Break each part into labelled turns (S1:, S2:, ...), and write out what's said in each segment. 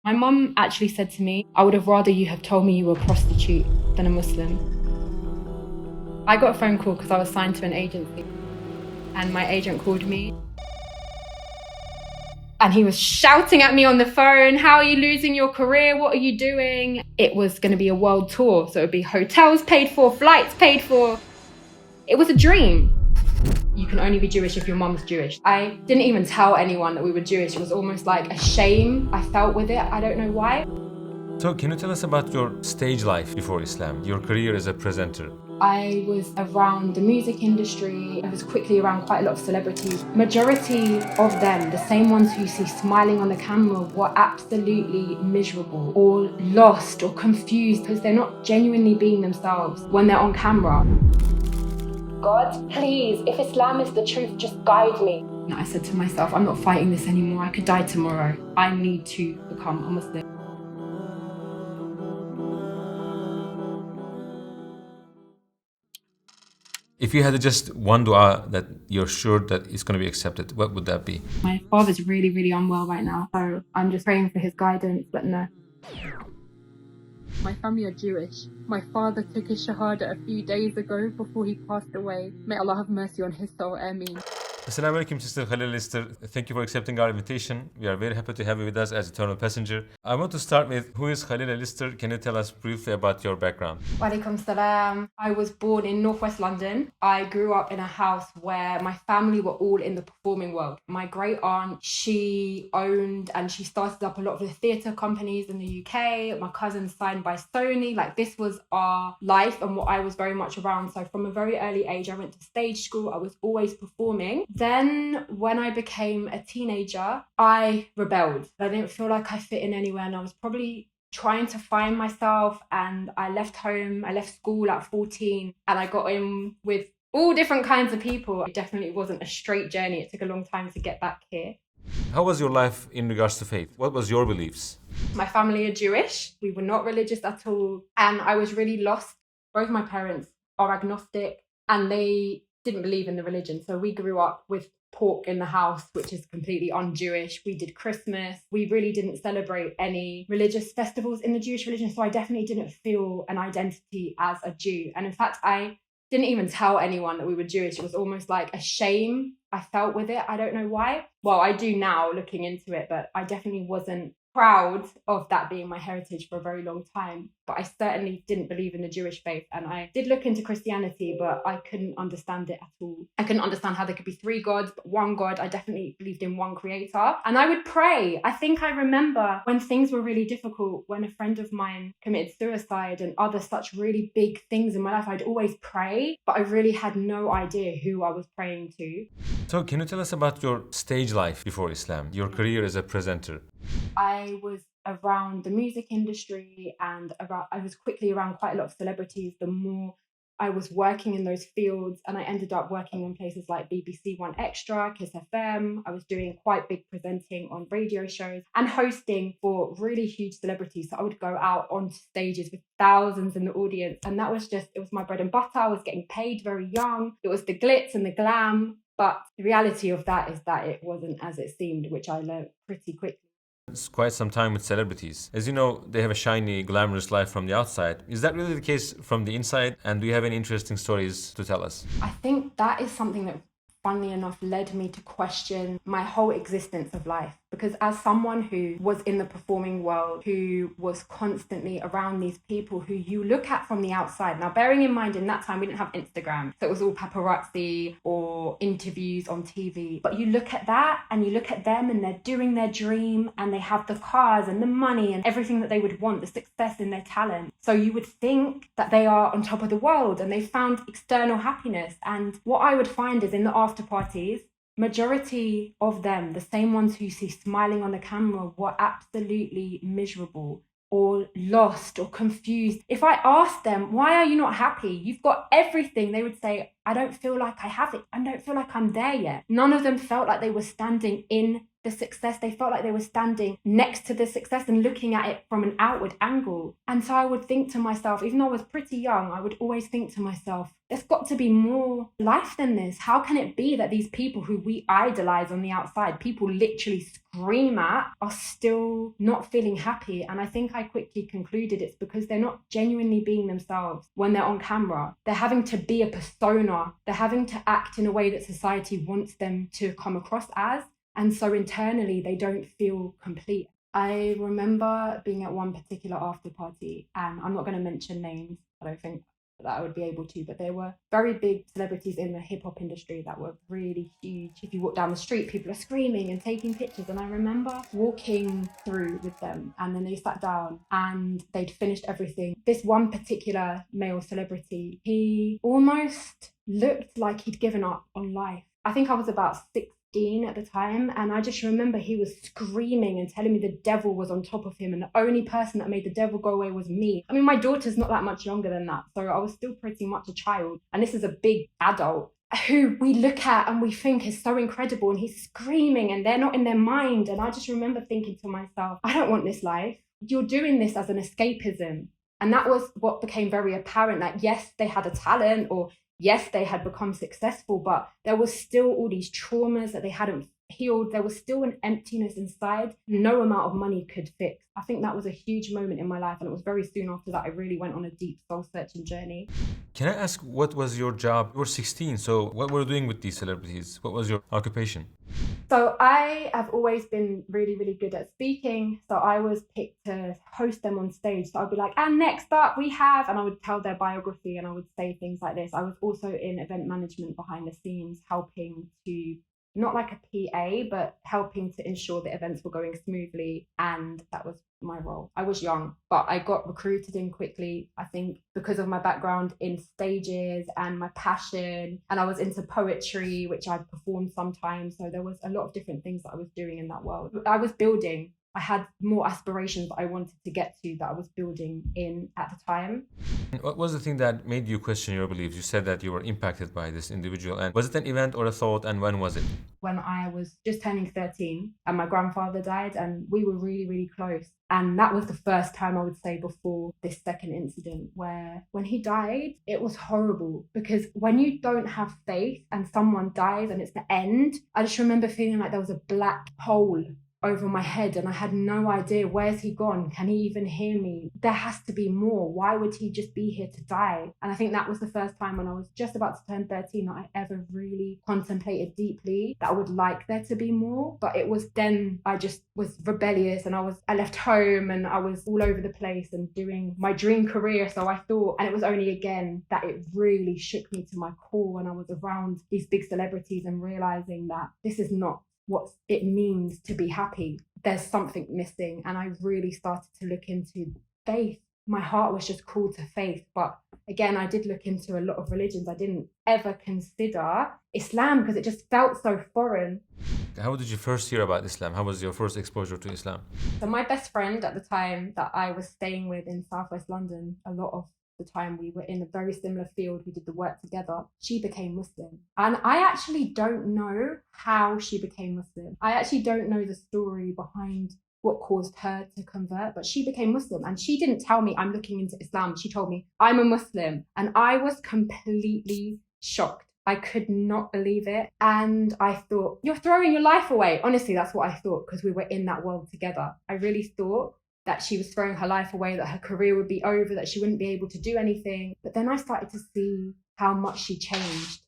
S1: My mum actually said to me, I would have rather you have told me you were a prostitute than a Muslim. I got a phone call because I was signed to an agency and my agent called me and he was shouting at me on the phone, how are you losing your career? What are you doing? It was going to be a world tour. So it would be hotels paid for, flights paid for. It was a dream. You can only be Jewish if your mum's Jewish. I didn't even tell anyone that we were Jewish. It was almost like a shame I felt with it. I don't know why.
S2: So can you tell us about your stage life before Islam, your career as a presenter?
S1: I was around the music industry. I was quickly around quite a lot of celebrities. Majority of them, the same ones who you see smiling on the camera, were absolutely miserable or lost or confused because they're not genuinely being themselves when they're on camera. God, please, if Islam is the truth, just guide me. I said to myself, I'm not fighting this anymore. I could die tomorrow. I need to become a Muslim.
S2: If you had just one dua that you're sure that it's going to be accepted, what would that be?
S1: My father's really, really unwell right now, so I'm just praying for his guidance, but no. My family are Jewish. My father took his Shahada a few days ago before he passed away. May Allah have mercy on his soul, Ameen.
S2: Assalamu Alaikum, Sister Khalila Lister. Thank you for accepting our invitation. We are very happy to have you with us as Eternal Passenger. I want to start with, who is Khalila Lister? Can you tell us briefly about your background?
S1: Walaikum salam. I was born in northwest London. I grew up in a house where my family were all in the performing world. My great aunt, she owned and she started up a lot of the theatre companies in the UK. My cousin signed by Sony. Like, this was our life and what I was very much around. So from a very early age, I went to stage school. I was always performing. Then when I became a teenager, I rebelled. I didn't feel like I fit in anywhere and I was probably trying to find myself, and I left home, I left school at 14 and I got in with all different kinds of people. It definitely wasn't a straight journey. It took a long time to get back here.
S2: How was your life in regards to faith? What was your beliefs?
S1: My family are Jewish. We were not religious at all. And I was really lost. Both my parents are agnostic and they didn't believe in the religion. So we grew up with pork in the house, which is completely un-Jewish. We did Christmas. We really didn't celebrate any religious festivals in the Jewish religion. So I definitely didn't feel an identity as a Jew. And in fact, I didn't even tell anyone that we were Jewish. It was almost like a shame I felt with it. I don't know why. Well, I do now looking into it, but I definitely wasn't proud of that being my heritage for a very long time. But I certainly didn't believe in the Jewish faith. And I did look into Christianity, but I couldn't understand it at all. I couldn't understand how there could be three gods, but one God. I definitely believed in one creator. And I would pray. I think I remember when things were really difficult, when a friend of mine committed suicide and other such really big things in my life, I'd always pray, but I really had no idea who I was praying to.
S2: So can you tell us about your stage life before Islam, your career as a presenter?
S1: I was around the music industry and I was quickly around quite a lot of celebrities. The more I was working in those fields, and I ended up working on places like BBC One Extra, Kiss FM. I was doing quite big presenting on radio shows and hosting for really huge celebrities. So I would go out on stages with thousands in the audience, and that was just, it was my bread and butter. I was getting paid very young. It was the glitz and the glam. But the reality of that is that it wasn't as it seemed, which I learned pretty quickly.
S2: It's quite some time with celebrities. As you know, they have a shiny, glamorous life from the outside. Is that really the case from the inside? And do you have any interesting stories to tell us?
S1: I think that is something that, funnily enough, led me to question my whole existence of life. Because as someone who was in the performing world, who was constantly around these people who you look at from the outside. Now, bearing in mind, in that time, we didn't have Instagram. So it was all paparazzi or interviews on TV. But you look at that and you look at them and they're doing their dream and they have the cars and the money and everything that they would want, the success in their talent. So you would think that they are on top of the world and they found external happiness. And what I would find is in the after parties, majority of them, the same ones who you see smiling on the camera, were absolutely miserable or lost or confused. If I asked them, why are you not happy? You've got everything. They would say, I don't feel like I have it. I don't feel like I'm there yet. None of them felt like they were standing in the success. They felt like they were standing next to the success and looking at it from an outward angle. And so I would think to myself, even though I was pretty young, I would always think to myself, there's got to be more life than this. How can it be that these people who we idolize on the outside, people literally scream at, are still not feeling happy? And I think I quickly concluded it's because they're not genuinely being themselves when they're on camera. They're having to be a persona. They're having to act in a way that society wants them to come across as. And so internally, they don't feel complete. I remember being at one particular after party, and I'm not going to mention names. I don't think that I would be able to, but there were very big celebrities in the hip hop industry that were really huge. If you walk down the street, people are screaming and taking pictures. And I remember walking through with them, and then they sat down and they'd finished everything. This one particular male celebrity, he almost looked like he'd given up on life. I think I was about 16 at the time, and I just remember he was screaming and telling me the devil was on top of him, and the only person that made the devil go away was me. I mean, my daughter's not that much younger than that, so I was still pretty much a child, and this is a big adult who we look at and we think is so incredible, and he's screaming and they're not in their mind. And I just remember thinking to myself, I don't want this life. You're doing this as an escapism. And that was what became very apparent, that yes, they had a talent, or yes, they had become successful, but there was still all these traumas that they hadn't healed. There was still an emptiness inside no amount of money could fix. I think that was a huge moment in my life, and it was very soon after that I really went on a deep soul-searching journey.
S2: Can I ask, what was your job? You were 16, so what were you doing with these celebrities? What was your occupation?
S1: So I have always been really, really good at speaking. So I was picked to host them on stage. So I'd be like, and next up we have, and I would tell their biography and I would say things like this. I was also in event management behind the scenes, helping to, not like a PA, but helping to ensure the events were going smoothly. And that was my role. I was young, but I got recruited in quickly, I think because of my background in stages and my passion. And I was into poetry, which I performed sometimes. So there was a lot of different things that I was doing in that world. I was building. I had more aspirations that I wanted to get to that I was building in at the time.
S2: What was the thing that made you question your beliefs? You said that you were impacted by this individual. And was it an event or a thought, and when was it?
S1: When I was just turning 13 and my grandfather died, and we were really, really close. And that was the first time, I would say, before this second incident, where when he died, it was horrible, because when you don't have faith and someone dies and it's the end, I just remember feeling like there was a black hole over my head, and I had no idea, where's he gone? Can he even hear me? There has to be more. Why would he just be here to die? And I think that was the first time when I was just about to turn 13 that I ever really contemplated deeply that I would like there to be more. But it was then I just was rebellious, and I left home and I was all over the place and doing my dream career. So I thought, and it was only again that it really shook me to my core when I was around these big celebrities and realizing that this is not what it means to be happy. There's something missing. And I really started to look into faith. My heart was just called to faith. But again, I did look into a lot of religions. I didn't ever consider Islam because it just felt so foreign.
S2: How did you first hear about Islam? How was your first exposure to Islam?
S1: So my best friend at the time that I was staying with in Southwest London, a lot of the time we were in a very similar field, we did the work together, she became Muslim. And I actually don't know how she became Muslim. I actually don't know the story behind what caused her to convert, but she became Muslim, and she didn't tell me I'm looking into Islam. She told me I'm a Muslim, and I was completely shocked. I could not believe it. And I thought, you're throwing your life away. Honestly, that's what I thought, because we were in that world together. I really thought that she was throwing her life away, that her career would be over, that she wouldn't be able to do anything. But then I started to see how much she changed.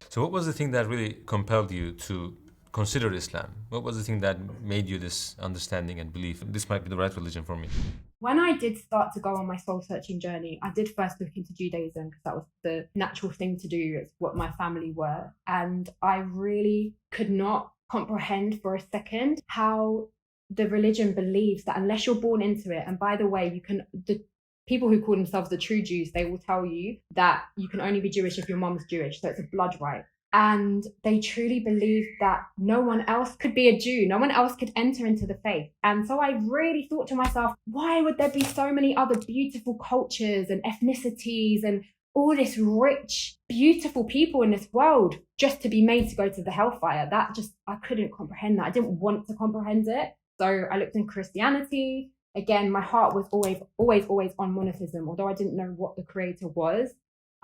S2: So what was the thing that really compelled you to consider Islam? What was the thing that made you this understanding and belief? This might be the right religion for me.
S1: When I did start to go on my soul-searching journey, I did first look into Judaism because that was the natural thing to do. It's what my family were. And I really could not comprehend for a second how the religion believes that unless you're born into it, and by the way, the people who call themselves the true Jews, they will tell you that you can only be Jewish if your mom's Jewish, so it's a blood right. And they truly believe that no one else could be a Jew, no one else could enter into the faith. And so I really thought to myself, why would there be so many other beautiful cultures and ethnicities, and all this rich, beautiful people in this world just to be made to go to the hellfire. I couldn't comprehend that. I didn't want to comprehend it. So I looked in Christianity. Again, my heart was always on monotheism. Although I didn't know what the creator was,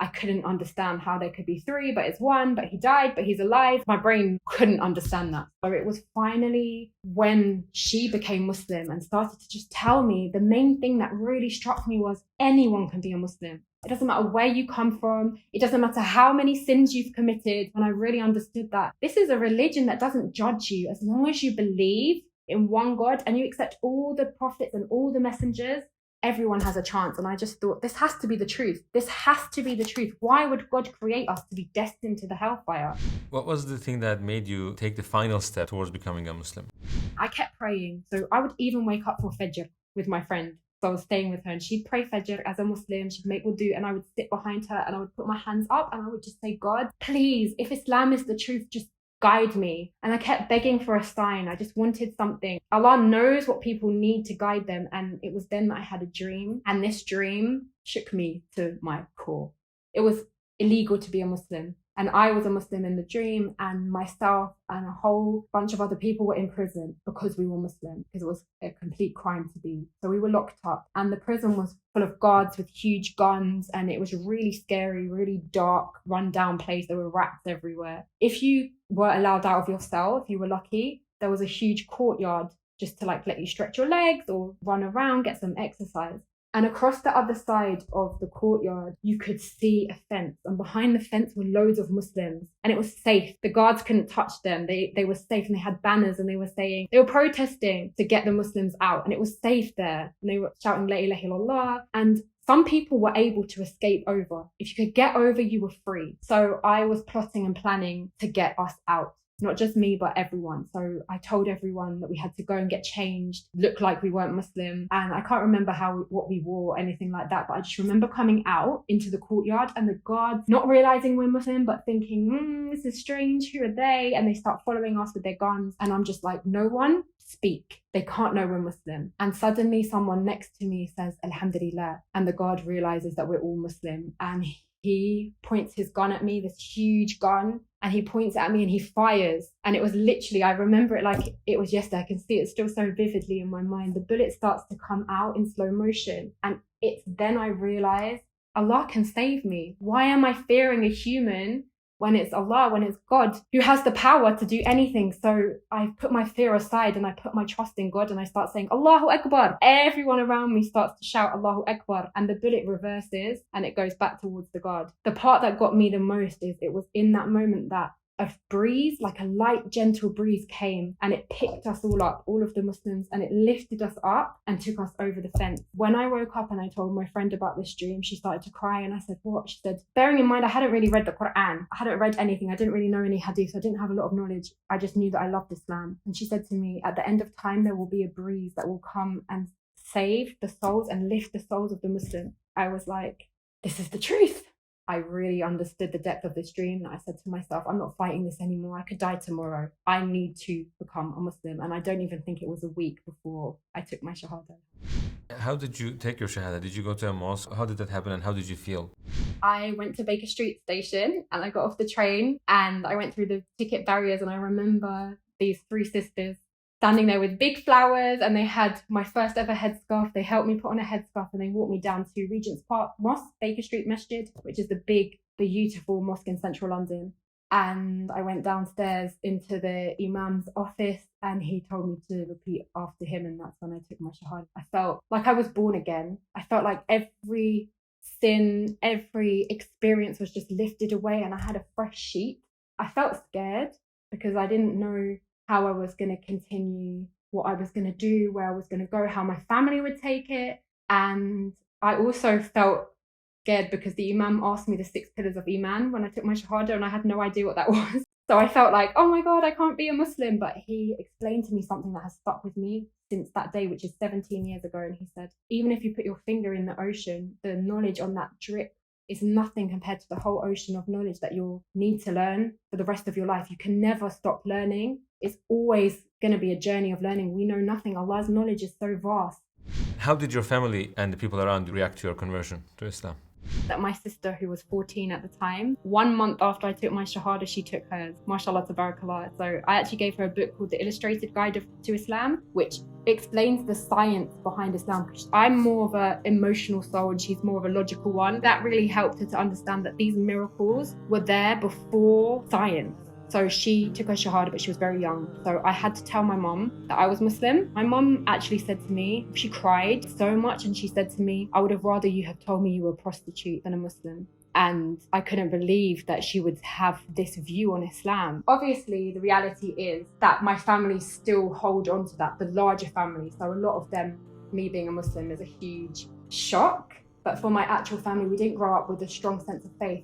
S1: I couldn't understand how there could be three, but it's one, but he died, but he's alive. My brain couldn't understand that. So it was finally when she became Muslim and started to just tell me, the main thing that really struck me was anyone can be a Muslim. It doesn't matter where you come from. It doesn't matter how many sins you've committed. And I really understood that this is a religion that doesn't judge you. As long as you believe in one God and you accept all the prophets and all the messengers, everyone has a chance. And I just thought, this has to be the truth. This has to be the truth. Why would God create us to be destined to the hellfire?
S2: What was the thing that made you take the final step towards becoming a Muslim?
S1: I kept praying. So I would even wake up for Fajr with my friend. So I was staying with her and she'd pray Fajr as a Muslim. She'd make wudu and I would sit behind her and I would put my hands up and I would just say, God, please, if Islam is the truth, just guide me. And I kept begging for a sign. I just wanted something. Allah knows what people need to guide them. And it was then that I had a dream. And this dream shook me to my core. It was illegal to be a Muslim. And I was a Muslim in the dream, and myself and a whole bunch of other people were in prison because we were Muslim, because it was a complete crime to be. So we were locked up, and the prison was full of guards with huge guns, and it was really scary, really dark, run-down place. There were rats everywhere. If you were allowed out of your cell, if you were lucky, there was a huge courtyard just to let you stretch your legs or run around, get some exercise. And across the other side of the courtyard, you could see a fence. And behind the fence were loads of Muslims. And it was safe. The guards couldn't touch them. They were safe. And they had banners and they were protesting to get the Muslims out. And it was safe there. And they were shouting, La ilaha illallah. And some people were able to escape over. If you could get over, you were free. So I was plotting and planning to get us out. Not just me, but everyone. So I told everyone that we had to go and get changed, look like we weren't Muslim. And I can't remember what we wore or anything like that. But I just remember coming out into the courtyard and the guards not realizing we're Muslim, but thinking, this is strange. Who are they? And they start following us with their guns. And I'm just like, no one speak. They can't know we're Muslim. And suddenly someone next to me says, Alhamdulillah. And the guard realizes that we're all Muslim. And he points his gun at me, this huge gun, and he points at me and he fires. And it was literally, I remember it like it was yesterday. I can see it still so vividly in my mind. The bullet starts to come out in slow motion. And it's then I realize Allah can save me. Why am I fearing a human when it's Allah, when it's God who has the power to do anything? So I put my fear aside and I put my trust in God and I start saying, Allahu Akbar. Everyone around me starts to shout Allahu Akbar, and the bullet reverses and it goes back towards the guard. The part that got me the most is it was in that moment that a breeze, like a light, gentle breeze came and it picked us all up, all of the Muslims, and it lifted us up and took us over the fence. When I woke up and I told my friend about this dream, she started to cry and I said, what? She said, bearing in mind, I hadn't really read the Quran. I hadn't read anything. I didn't really know any hadith. I didn't have a lot of knowledge. I just knew that I loved Islam. And she said to me, at the end of time, there will be a breeze that will come and save the souls and lift the souls of the Muslims. I was like, this is the truth. I really understood the depth of this dream that I said to myself, I'm not fighting this anymore. I could die tomorrow. I need to become a Muslim. And I don't even think it was a week before I took my Shahada.
S2: How did you take your Shahada? Did you go to a mosque? How did that happen and how did you feel?
S1: I went to Baker Street Station and I got off the train and I went through the ticket barriers, and I remember these three sisters standing there with big flowers, and they had my first ever headscarf. They helped me put on a headscarf and they walked me down to Regent's Park Mosque, Baker Street Masjid, which is the big, beautiful mosque in central London. And I went downstairs into the Imam's office and he told me to repeat after him, and that's when I took my Shahada. I felt like I was born again. I felt like every sin, every experience was just lifted away and I had a fresh sheet. I felt scared because I didn't know how I was going to continue, what I was going to do, where I was going to go, how my family would take it. And I also felt scared because the Imam asked me the 6 pillars of Iman when I took my Shahada, and I had no idea what that was. So I felt like, oh my God, I can't be a Muslim. But he explained to me something that has stuck with me since that day, which is 17 years ago. And he said, even if you put your finger in the ocean, the knowledge on that drip is nothing compared to the whole ocean of knowledge that you'll need to learn for the rest of your life. You can never stop learning. It's always going to be a journey of learning. We know nothing. Allah's knowledge is so vast.
S2: How did your family and the people around you react to your conversion to Islam?
S1: That my sister, who was 14 at the time, 1 month after I took my Shahada, she took hers. MashaAllah, tabarakallah. So I actually gave her a book called The Illustrated Guide to Islam, which explains the science behind Islam. I'm more of an emotional soul and she's more of a logical one. That really helped her to understand that these miracles were there before science. So she took her Shahada, but she was very young. So I had to tell my mom that I was Muslim. My mom actually said to me, she cried so much and she said to me, I would have rather you have told me you were a prostitute than a Muslim. And I couldn't believe that she would have this view on Islam. Obviously, the reality is that my family still hold on to that, the larger family. So a lot of them, me being a Muslim, is a huge shock. But for my actual family, we didn't grow up with a strong sense of faith.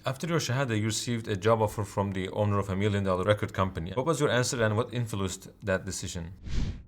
S2: After your Shahada, you received a job offer from the owner of $1 million record company. What was your answer and what influenced that decision?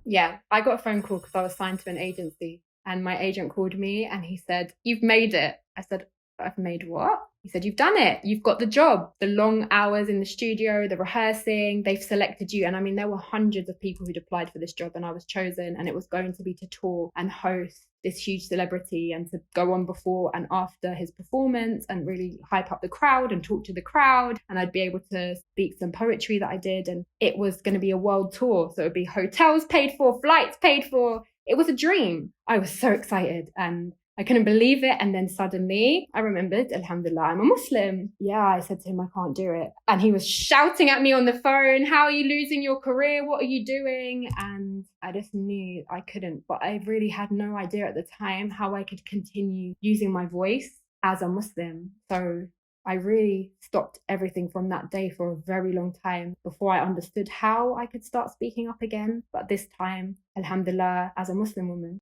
S1: Yeah, I got a phone call because I was signed to an agency. And my agent called me and he said, "You've made it." I said, "I've made what?" He said, "You've done it. You've got the job. The long hours in the studio, the rehearsing, they've selected you." And I mean, there were hundreds of people who'd applied for this job and I was chosen, and it was going to be to tour and host this huge celebrity and to go on before and after his performance and really hype up the crowd and talk to the crowd. And I'd be able to speak some poetry that I did. And it was going to be a world tour. So it would be hotels paid for, flights paid for. It was a dream. I was so excited and I couldn't believe it. And then suddenly I remembered, Alhamdulillah, I'm a Muslim. Yeah, I said to him, I can't do it. And he was shouting at me on the phone, "How are you losing your career? What are you doing?" And I just knew I couldn't. But I really had no idea at the time how I could continue using my voice as a Muslim. So I really stopped everything from that day for a very long time before I understood how I could start speaking up again. But this time, Alhamdulillah, as a Muslim woman.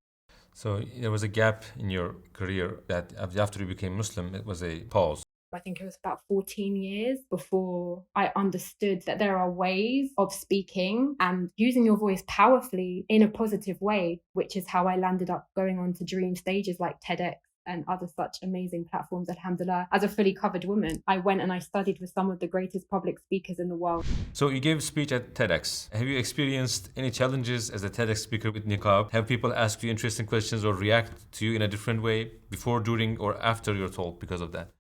S2: So there was a gap in your career that after you became Muslim, it was a pause.
S1: I think it was about 14 years before I understood that there are ways of speaking and using your voice powerfully in a positive way, which is how I landed up going on to dream stages like TEDx and other such amazing platforms, alhamdulillah. As a fully covered woman, I went and I studied with some of the greatest public speakers in the world.
S2: So you gave a speech at TEDx. Have you experienced any challenges as a TEDx speaker with niqab? Have people ask you interesting questions or react to you in a different way before, during, or after your talk because of that?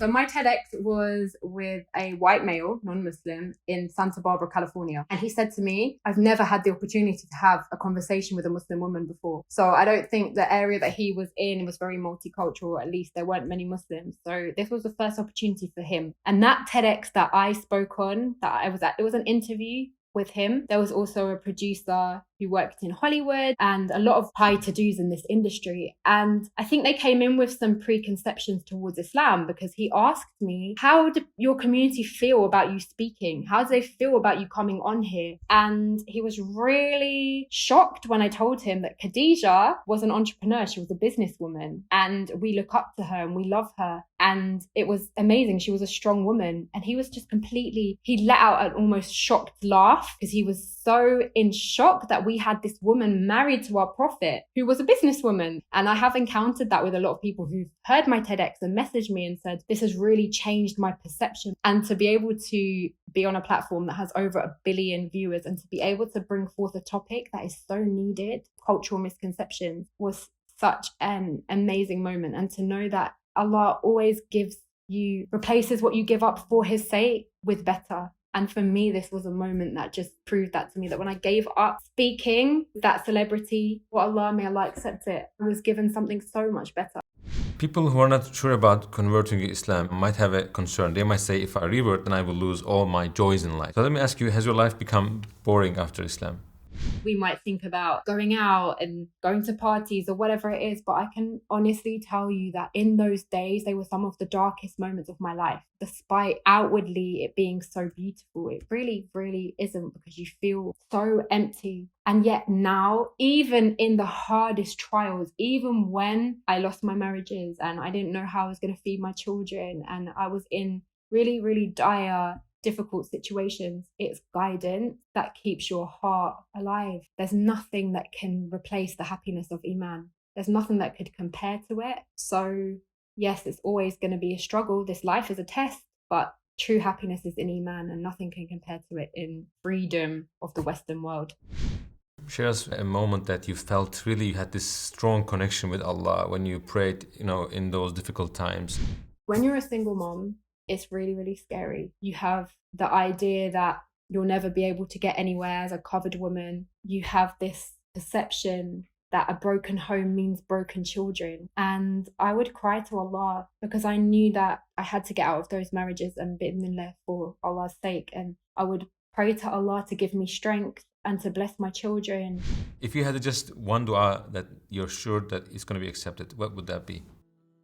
S1: So my TEDx was with a white male, non-Muslim, in Santa Barbara, California. And he said to me, "I've never had the opportunity to have a conversation with a Muslim woman before." So I don't think the area that he was in was very multicultural. At least there weren't many Muslims. So this was the first opportunity for him. And that TEDx that I spoke on, that I was at, it was an interview with him. There was also a producer who worked in Hollywood and a lot of high to-dos in this industry. And I think they came in with some preconceptions towards Islam because he asked me, "How do your community feel about you speaking? How do they feel about you coming on here?" And he was really shocked when I told him that Khadija was an entrepreneur. She was a businesswoman and we look up to her and we love her. And it was amazing. She was a strong woman. And he was just he let out an almost shocked laugh because he was so in shock that we had this woman married to our prophet who was a businesswoman. And I have encountered that with a lot of people who've heard my TEDx and messaged me and said, "This has really changed my perception." And to be able to be on a platform that has over 1 billion viewers and to be able to bring forth a topic that is so needed, cultural misconceptions, was such an amazing moment. And to know that Allah always replaces what you give up for his sake with better. And for me, this was a moment that just proved that to me, that when I gave up speaking, that celebrity, may Allah accept it, I was given something so much better.
S2: People who are not sure about converting to Islam might have a concern. They might say, if I revert, then I will lose all my joys in life. So let me ask you, has your life become boring after Islam?
S1: We might think about going out and going to parties or whatever it is, but I can honestly tell you that in those days, they were some of the darkest moments of my life. Despite outwardly it being so beautiful, it really, really isn't, because you feel so empty. And yet now, even in the hardest trials, even when I lost my marriages and I didn't know how I was going to feed my children and I was in really, really dire difficult situations, it's guidance that keeps your heart alive. There's nothing that can replace the happiness of Iman. There's nothing that could compare to it. So yes, it's always going to be a struggle. This life is a test, but true happiness is in Iman and nothing can compare to it in freedom of the Western world.
S2: Share us a moment that you felt really you had this strong connection with Allah when you prayed, in those difficult times.
S1: When you're a single mom, it's really, really scary. You have the idea that you'll never be able to get anywhere as a covered woman. You have this perception that a broken home means broken children. And I would cry to Allah because I knew that I had to get out of those marriages and bi'idhnillah for Allah's sake. And I would pray to Allah to give me strength and to bless my children.
S2: If you had just one dua that you're sure that is going to be accepted, what would that be?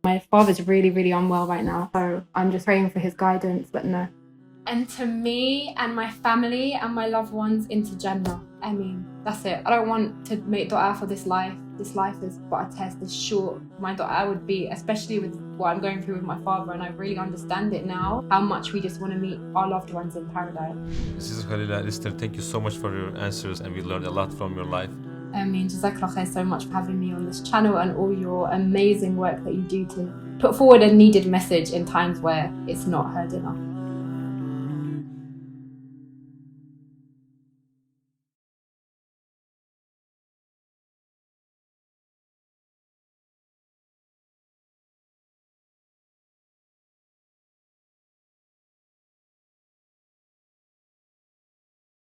S1: My father's really, really unwell right now, so I'm just praying for his guidance, but no. And to me and my family and my loved ones into Jannah. I mean, that's it. I don't want to make dua for this life. This life is but a test, it's short. My dua would be, especially with what I'm going through with my father, and I really understand it now, how much we just want to meet our loved ones in paradise.
S2: This is Khalila Lister. Thank you so much for your answers, and we learned a lot from your life.
S1: I mean, Jazakallah khair so much for having me on this channel and all your amazing work that you do to put forward a needed message in times where it's not heard enough.